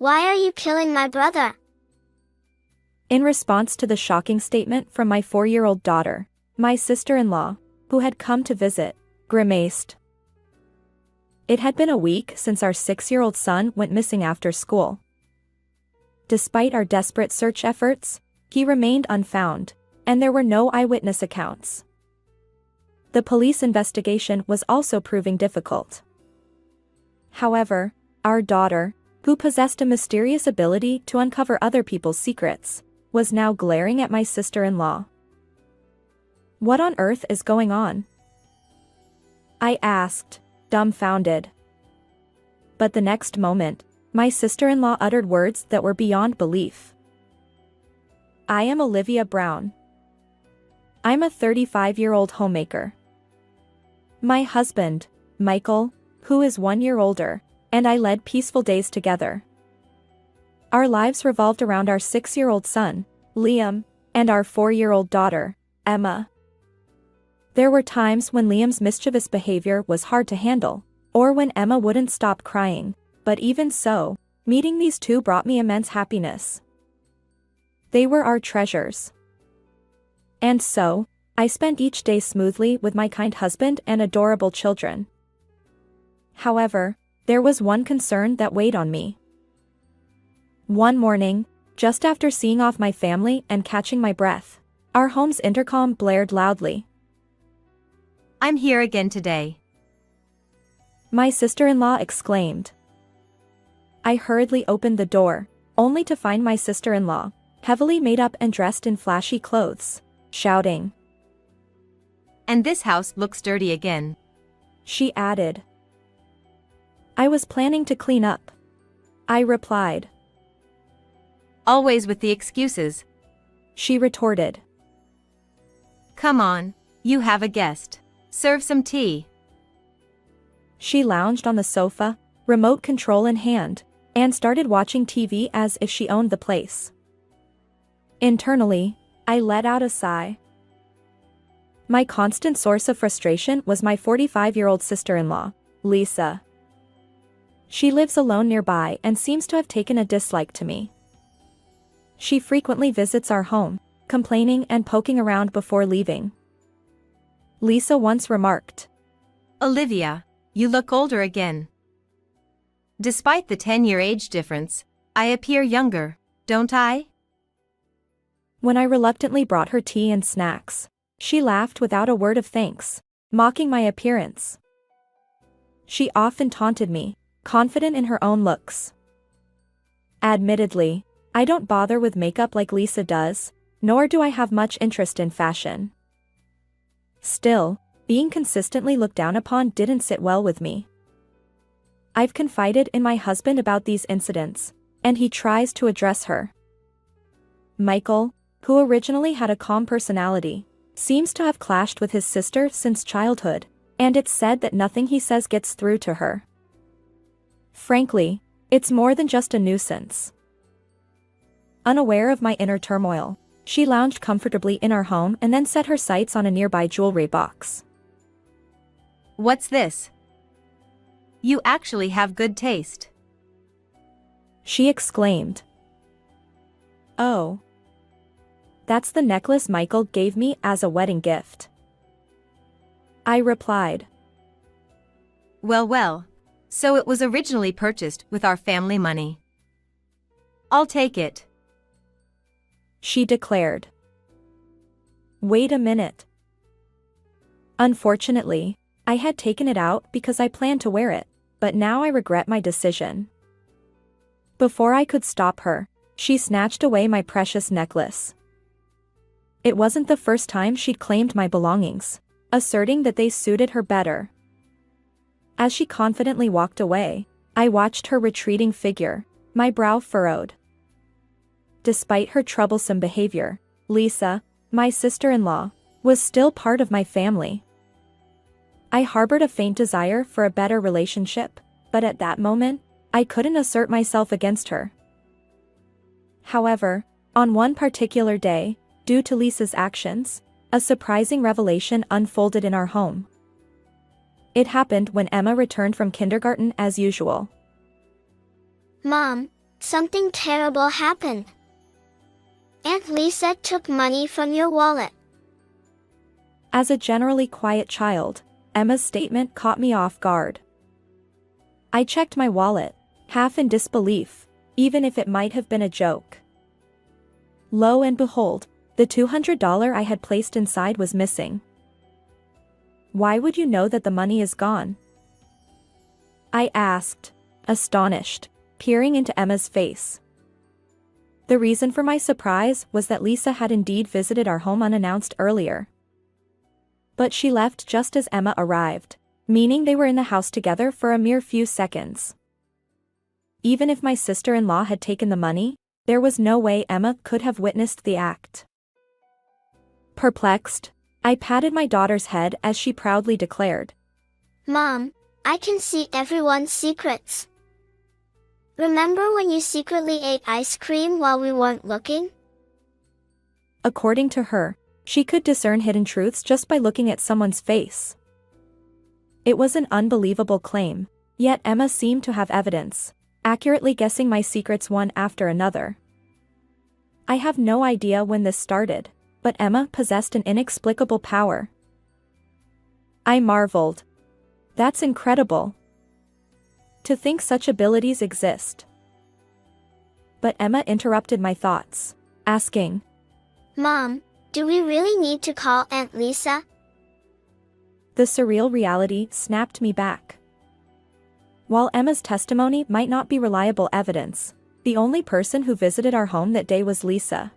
Why are you killing my brother? In response to the shocking statement from my 4-year-old daughter, my sister-in-law, who had come to visit, grimaced. It had been a week since our 6-year-old son went missing after school. Despite our desperate search efforts, he remained unfound, and there were no eyewitness accounts. The police investigation was also proving difficult. However, our daughter, who possessed a mysterious ability to uncover other people's secrets, was now glaring at my sister-in-law. What on earth is going on? I asked, dumbfounded. But the next moment, my sister-in-law uttered words that were beyond belief. I am Olivia Brown. I'm a 35-year-old homemaker. My husband, Michael, who is 1 year older, and I led peaceful days together. Our lives revolved around our 6-year-old son, Liam, and our 4-year-old daughter, Emma. There were times when Liam's mischievous behavior was hard to handle, or when Emma wouldn't stop crying, but even so, meeting these two brought me immense happiness. They were our treasures. And so, I spent each day smoothly with my kind husband and adorable children. However, there was one concern that weighed on me. One morning, just after seeing off my family and catching my breath, our home's intercom blared loudly. I'm here again today. My sister-in-law exclaimed. I hurriedly opened the door, only to find my sister-in-law, heavily made up and dressed in flashy clothes, shouting. And this house looks dirty again. She added. I was planning to clean up. I replied. Always with the excuses. She retorted. Come on, you have a guest. Serve some tea. She lounged on the sofa, remote control in hand, and started watching TV as if she owned the place. Internally, I let out a sigh. My constant source of frustration was my 45-year-old sister-in-law, Lisa. She lives alone nearby and seems to have taken a dislike to me. She frequently visits our home, complaining and poking around before leaving. Lisa once remarked. Olivia, you look older again. Despite the 10-year age difference, I appear younger, don't I? When I reluctantly brought her tea and snacks, she laughed without a word of thanks, mocking my appearance. She often taunted me, confident in her own looks. Admittedly, I don't bother with makeup like Lisa does, nor do I have much interest in fashion. Still, being consistently looked down upon didn't sit well with me. I've confided in my husband about these incidents, and he tries to address her. Michael, who originally had a calm personality, seems to have clashed with his sister since childhood, and it's said that nothing he says gets through to her. Frankly, it's more than just a nuisance. Unaware of my inner turmoil, she lounged comfortably in our home and then set her sights on a nearby jewelry box. What's this? You actually have good taste. She exclaimed. Oh. That's the necklace Michael gave me as a wedding gift. I replied. Well, so it was originally purchased with our family money. I'll take it. She declared. Wait a minute. Unfortunately, I had taken it out because I planned to wear it, but now I regret my decision. Before I could stop her, she snatched away my precious necklace. It wasn't the first time she'd claimed my belongings, asserting that they suited her better. As she confidently walked away, I watched her retreating figure, my brow furrowed. Despite her troublesome behavior, Lisa, my sister-in-law, was still part of my family. I harbored a faint desire for a better relationship, but at that moment, I couldn't assert myself against her. However, on one particular day, due to Lisa's actions, a surprising revelation unfolded in our home. It happened when Emma returned from kindergarten as usual. Mom, Something terrible happened. Aunt Lisa took money from your wallet. As a generally quiet child, Emma's statement caught me off guard. I checked my wallet, half in disbelief, even if it might have been a joke. Lo and behold, the $200 I had placed inside was missing. Why would you know that the money is gone? I asked, astonished, peering into Emma's face. The reason for my surprise was that Lisa had indeed visited our home unannounced earlier. But she left just as Emma arrived, meaning they were in the house together for a mere few seconds. Even if my sister-in-law had taken the money, there was no way Emma could have witnessed the act. Perplexed, I patted my daughter's head as she proudly declared, Mom, I can see everyone's secrets. Remember when you secretly ate ice cream while we weren't looking? According to her, she could discern hidden truths just by looking at someone's face. It was an unbelievable claim, yet Emma seemed to have evidence, accurately guessing my secrets one after another. I have no idea when this started, but Emma possessed an inexplicable power. I marveled. That's incredible. To think such abilities exist. But Emma interrupted my thoughts, asking, Mom, do we really need to call Aunt Lisa? The surreal reality snapped me back. While Emma's testimony might not be reliable evidence, the only person who visited our home that day was Lisa.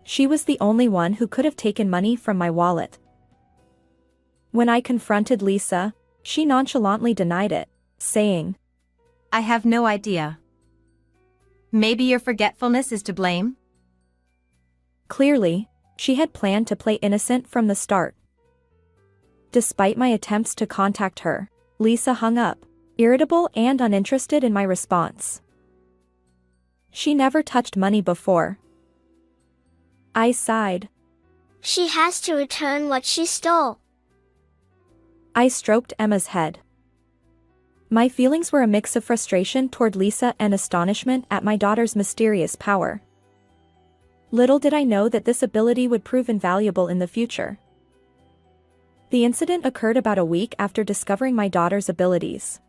She was the only one who could have taken money from my wallet. When I confronted Lisa, she nonchalantly denied it, saying, I have no idea. Maybe your forgetfulness is to blame? Clearly, she had planned to play innocent from the start. Despite my attempts to contact her, Lisa hung up, irritable and uninterested in my response. She never touched money before. I sighed. She has to return what she stole. I stroked Emma's head. My feelings were a mix of frustration toward Lisa and astonishment at my daughter's mysterious power. Little did I know that this ability would prove invaluable in the future. The incident occurred about a week after discovering my daughter's abilities.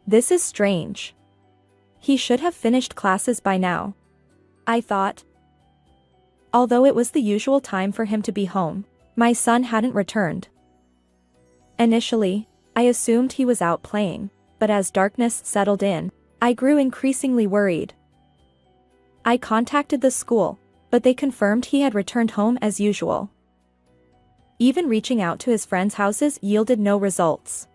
This is strange. He should have finished classes by now, I thought. Although it was the usual time for him to be home, my son hadn't returned. Initially, I assumed he was out playing, but as darkness settled in, I grew increasingly worried. I contacted the school, but they confirmed he had returned home as usual. Even reaching out to his friends' houses yielded no results.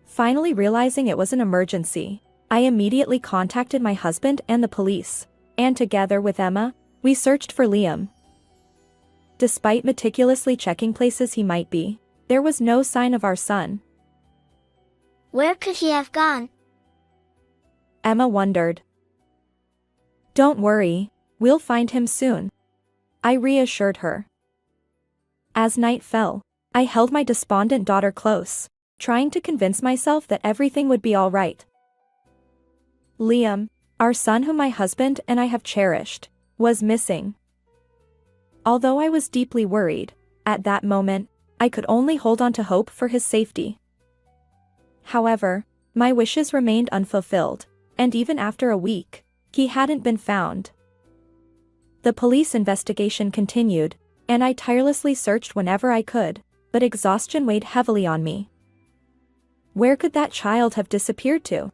Finally realizing it was an emergency, I immediately contacted my husband and the police, and together with Emma, we searched for Liam. Despite meticulously checking places he might be, there was no sign of our son. Where could he have gone? Emma wondered. Don't worry, we'll find him soon, I reassured her. As night fell, I held my despondent daughter close, trying to convince myself that everything would be all right. Liam, our son whom my husband and I have cherished, was missing. Although I was deeply worried, at that moment, I could only hold on to hope for his safety. However, my wishes remained unfulfilled, and even after a week, he hadn't been found. The police investigation continued, and I tirelessly searched whenever I could, but exhaustion weighed heavily on me. Where could that child have disappeared to?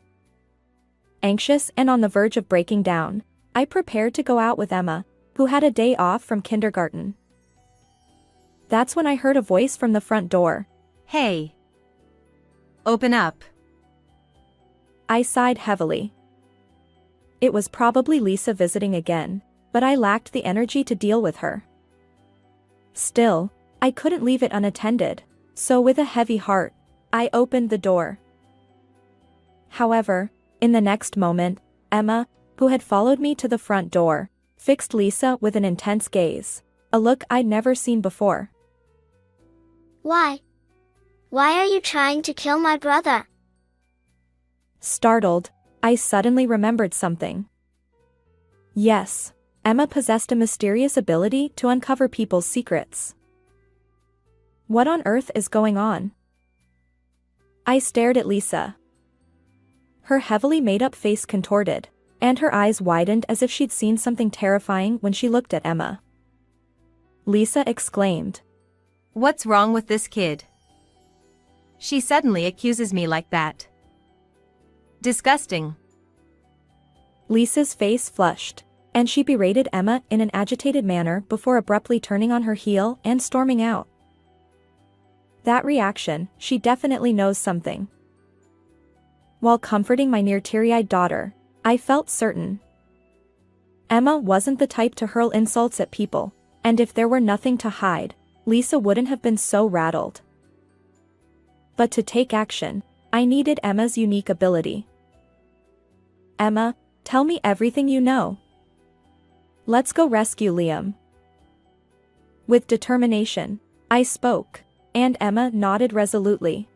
Anxious and on the verge of breaking down, I prepared to go out with Emma, who had a day off from kindergarten. That's when I heard a voice from the front door. Hey! Open up. I sighed heavily. It was probably Lisa visiting again, but I lacked the energy to deal with her. Still, I couldn't leave it unattended, so with a heavy heart, I opened the door. However, in the next moment, Emma, who had followed me to the front door, fixed Lisa with an intense gaze, a look I'd never seen before. Why? Why are you trying to kill my brother? Startled, I suddenly remembered something. Yes, Emma possessed a mysterious ability to uncover people's secrets. What on earth is going on? I stared at Lisa. Her heavily made-up face contorted, and her eyes widened as if she'd seen something terrifying when she looked at Emma. Lisa exclaimed. What's wrong with this kid? She suddenly accuses me like that. Disgusting. Lisa's face flushed, and she berated Emma in an agitated manner before abruptly turning on her heel and storming out. That reaction, she definitely knows something. While comforting my near teary-eyed daughter, I felt certain. Emma wasn't the type to hurl insults at people, and if there were nothing to hide, Lisa wouldn't have been so rattled. But to take action, I needed Emma's unique ability. Emma, tell me everything you know. Let's go rescue Liam. With determination, I spoke, and Emma nodded resolutely.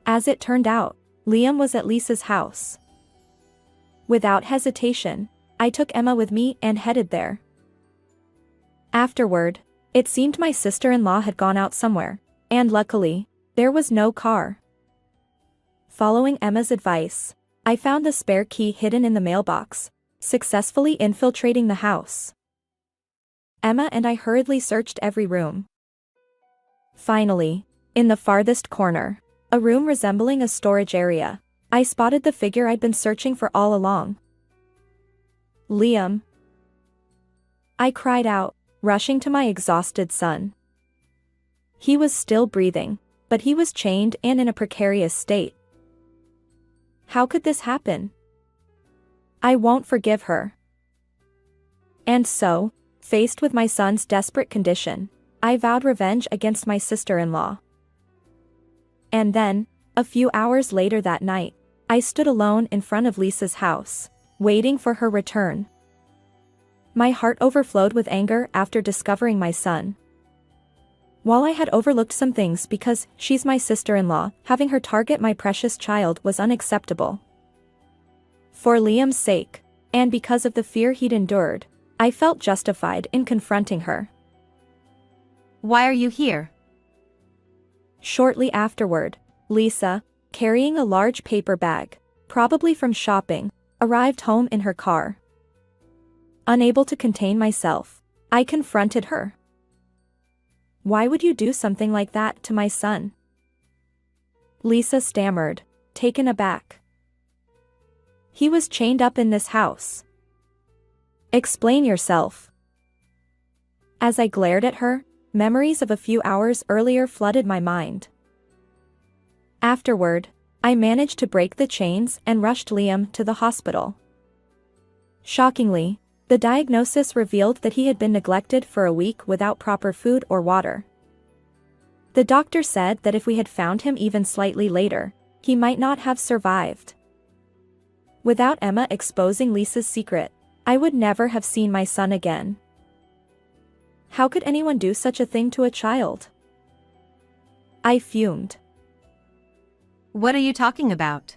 As it turned out, Liam was at Lisa's house. Without hesitation, I took Emma with me and headed there. Afterward, it seemed my sister-in-law had gone out somewhere, and luckily, there was no car. Following Emma's advice, I found the spare key hidden in the mailbox, successfully infiltrating the house. Emma and I hurriedly searched every room. Finally, in the farthest corner, a room resembling a storage area, I spotted the figure I'd been searching for all along. Liam. I cried out, rushing to my exhausted son. He was still breathing, but he was chained and in a precarious state. How could this happen? I won't forgive her. And so, faced with my son's desperate condition, I vowed revenge against my sister-in-law. And then, a few hours later that night, I stood alone in front of Lisa's house, waiting for her return. My heart overflowed with anger after discovering my son. While I had overlooked some things because she's my sister-in-law, having her target my precious child was unacceptable. For Liam's sake, and because of the fear he'd endured, I felt justified in confronting her. Why are you here? Shortly afterward, Lisa, carrying a large paper bag, probably from shopping, arrived home in her car. Unable to contain myself, I confronted her. Why would you do something like that to my son? Lisa stammered, taken aback. He was chained up in this house. Explain yourself. As I glared at her, memories of a few hours earlier flooded my mind. Afterward, I managed to break the chains and rushed Liam to the hospital. Shockingly, the diagnosis revealed that he had been neglected for a week without proper food or water. The doctor said that if we had found him even slightly later, he might not have survived. Without Emma exposing Lisa's secret, I would never have seen my son again. How could anyone do such a thing to a child? I fumed. What are you talking about?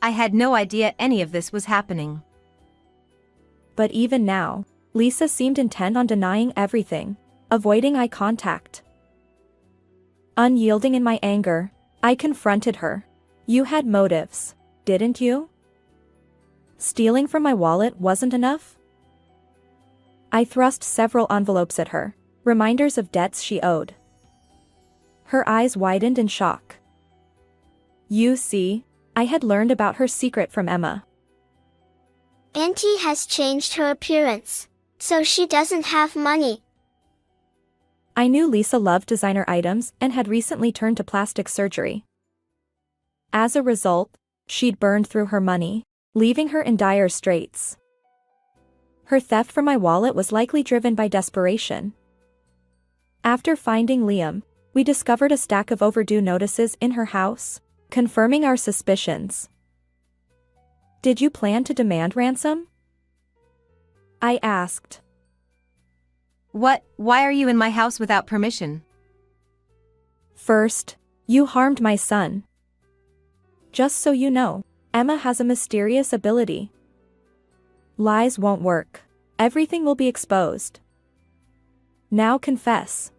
I had no idea any of this was happening. But even now, Lisa seemed intent on denying everything, avoiding eye contact. Unyielding in my anger, I confronted her. You had motives, didn't you? Stealing from my wallet wasn't enough? I thrust several envelopes at her, reminders of debts she owed. Her eyes widened in shock. You see, I had learned about her secret from Emma. Auntie has changed her appearance, so she doesn't have money. I knew Lisa loved designer items and had recently turned to plastic surgery. As a result, she'd burned through her money, leaving her in dire straits. Her theft from my wallet was likely driven by desperation. After finding Liam, we discovered a stack of overdue notices in her house, confirming our suspicions. Did you plan to demand ransom? I asked. What? Why are you in my house without permission? First, you harmed my son. Just so you know, Emma has a mysterious ability. Lies won't work. Everything will be exposed. Now confess.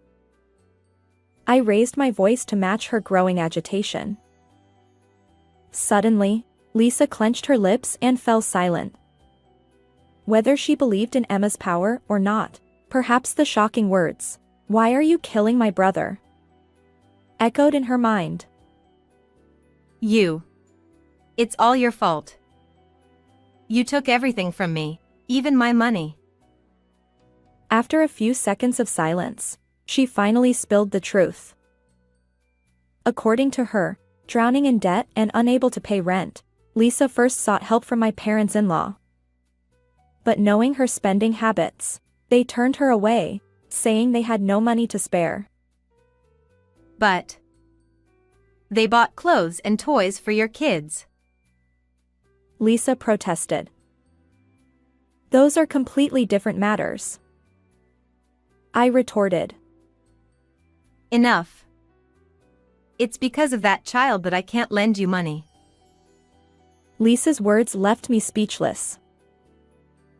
I raised my voice to match her growing agitation. Suddenly, Lisa clenched her lips and fell silent. Whether she believed in Emma's power or not, perhaps the shocking words, "Why are you killing my brother?" echoed in her mind. You. It's all your fault. You took everything from me, even my money. After a few seconds of silence, she finally spilled the truth. According to her, drowning in debt and unable to pay rent, Lisa first sought help from my parents-in-law. But knowing her spending habits, they turned her away, saying they had no money to spare. But they bought clothes and toys for your kids. Lisa protested. Those are completely different matters. I retorted. Enough. It's because of that child that I can't lend you money. Lisa's words left me speechless.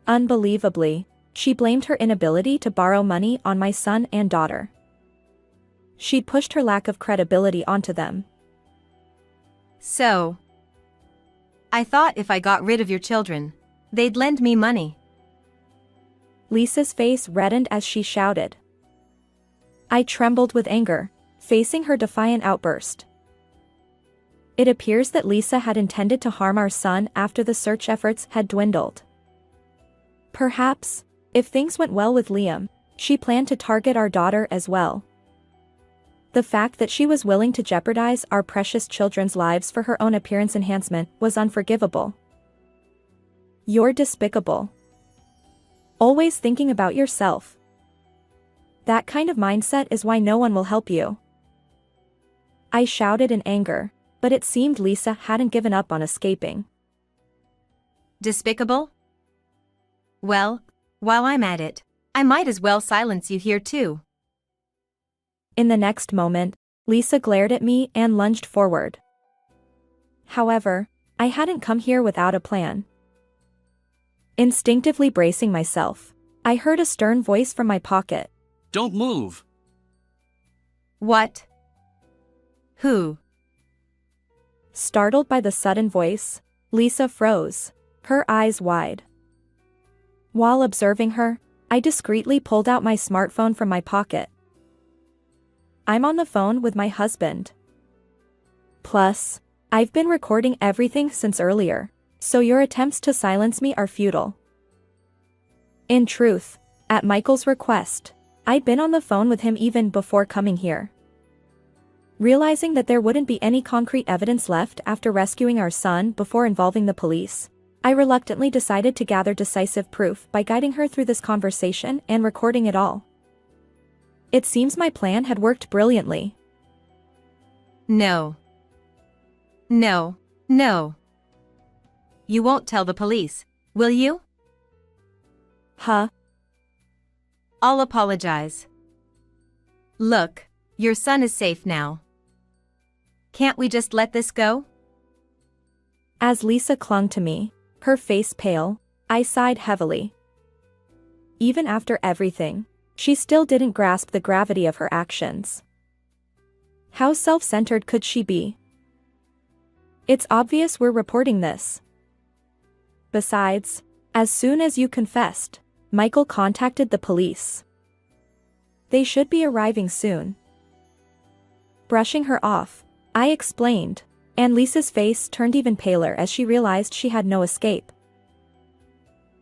Unbelievably, she blamed her inability to borrow money on my son and daughter. She'd pushed her lack of credibility onto them. So, I thought if I got rid of your children, they'd lend me money. Lisa's face reddened as she shouted. I trembled with anger, facing her defiant outburst. It appears that Lisa had intended to harm our son after the search efforts had dwindled. Perhaps, if things went well with Liam, she planned to target our daughter as well. The fact that she was willing to jeopardize our precious children's lives for her own appearance enhancement was unforgivable. You're despicable. Always thinking about yourself. That kind of mindset is why no one will help you. I shouted in anger, but it seemed Lisa hadn't given up on escaping. Despicable? Well, while I'm at it, I might as well silence you here too. In the next moment, Lisa glared at me and lunged forward. However, I hadn't come here without a plan. Instinctively bracing myself, I heard a stern voice from my pocket. Don't move. What? Who? Startled by the sudden voice, Lisa froze, her eyes wide. While observing her, I discreetly pulled out my smartphone from my pocket. I'm on the phone with my husband. Plus, I've been recording everything since earlier, so your attempts to silence me are futile. In truth, at Michael's request, I'd been on the phone with him even before coming here. Realizing that there wouldn't be any concrete evidence left after rescuing our son before involving the police, I reluctantly decided to gather decisive proof by guiding her through this conversation and recording it all. It seems my plan had worked brilliantly. No. No, no. You won't tell the police, will you? Huh? I'll apologize. Look, your son is safe now. Can't we just let this go? As Lisa clung to me, her face pale, I sighed heavily. Even after everything, she still didn't grasp the gravity of her actions. How self-centered could she be? It's obvious we're reporting this. Besides, as soon as you confessed, Michael contacted the police. They should be arriving soon. Brushing her off, I explained, and Lisa's face turned even paler as she realized she had no escape.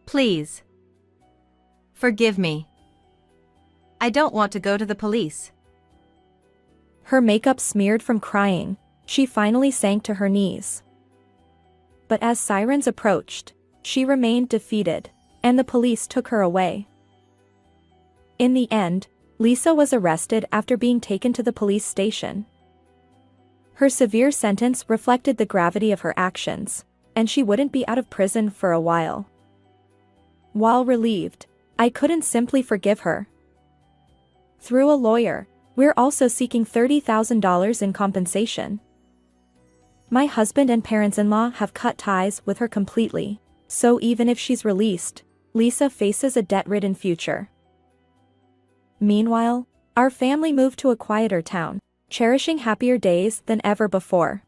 Please. Forgive me. I don't want to go to the police. Her makeup smeared from crying, she finally sank to her knees. But as sirens approached, she remained defeated, and the police took her away. In the end, Lisa was arrested after being taken to the police station. Her severe sentence reflected the gravity of her actions, and she wouldn't be out of prison for a while. While relieved, I couldn't simply forgive her. Through a lawyer, we're also seeking $30,000 in compensation. My husband and parents-in-law have cut ties with her completely, so even if she's released, Lisa faces a debt-ridden future. Meanwhile, our family moved to a quieter town, cherishing happier days than ever before.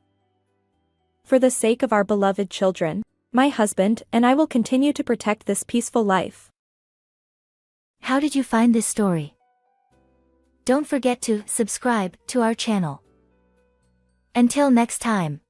For the sake of our beloved children, my husband and I will continue to protect this peaceful life. How did you find this story? Don't forget to subscribe to our channel. Until next time.